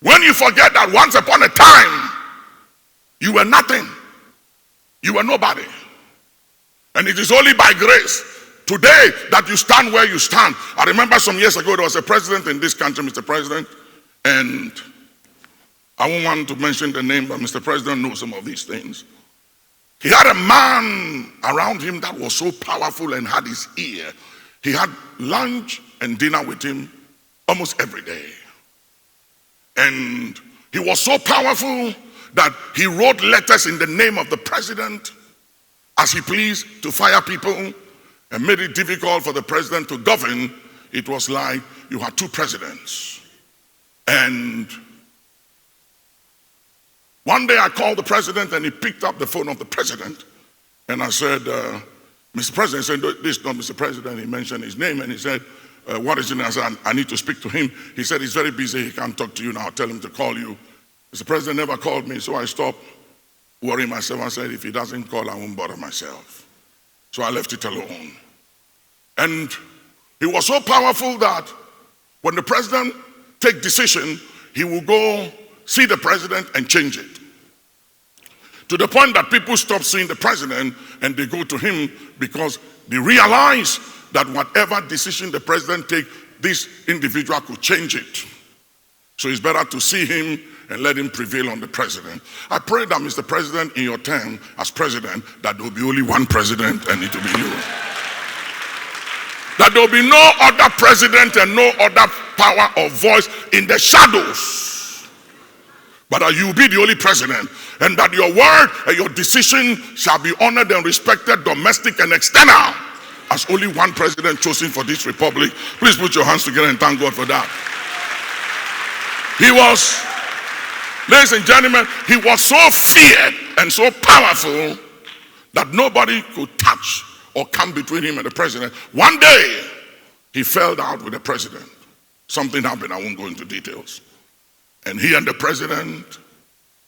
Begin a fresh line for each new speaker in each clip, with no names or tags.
When you forget that once upon a time, you were nothing. You were nobody. And it is only by grace today that you stand where you stand. I remember some years ago, there was a president in this country, Mr. President, and I won't want to mention the name, but Mr. President knows some of these things. He had a man around him that was so powerful and had his ear. He had lunch and dinner with him almost every day. And he was so powerful that he wrote letters in the name of the president as he pleased to fire people and made it difficult for the president to govern. It was like you had two presidents. And one day I called the president and he picked up the phone of the president and I said, Mr. President, he said, this is not Mr. President. He mentioned his name and he said, what is it? I said, I need to speak to him. He said, he's very busy. He can't talk to you now. Tell him to call you. Mr. President never called me, so I stopped worrying myself. I said, if he doesn't call, I won't bother myself. So I left it alone. And he was so powerful that when the president take decision, he will go see the president and change it. To the point that people stop seeing the president and they go to him because they realize that whatever decision the president take, this individual could change it. So it's better to see him and let him prevail on the president. I pray that, Mr. President, in your term as president, that there will be only one president and it will be you. That there will be no other president and no other power or voice in the shadows. But that you will be the only president, and that your word and your decision shall be honored and respected, domestic and external, as only one president chosen for this republic. Please put your hands together and thank God for that. He was, ladies and gentlemen, he was so feared and so powerful that nobody could touch or come between him and the president. One day, he fell out with the president. Something happened, I won't go into details. And he and the president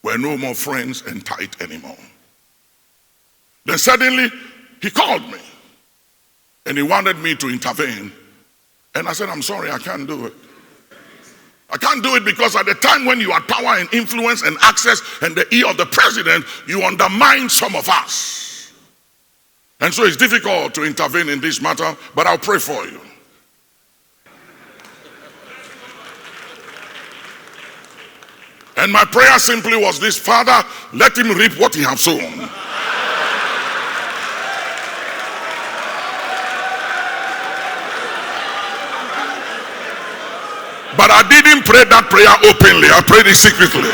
were no more friends and tight anymore. Then suddenly, he called me. And he wanted me to intervene. And I said, I'm sorry, I can't do it. I can't do it because at the time when you had power and influence and access and the ear of the president, you undermine some of us. And so it's difficult to intervene in this matter, but I'll pray for you. And my prayer simply was this: Father, let him reap what he has sown. But I didn't pray that prayer openly. I prayed it secretly.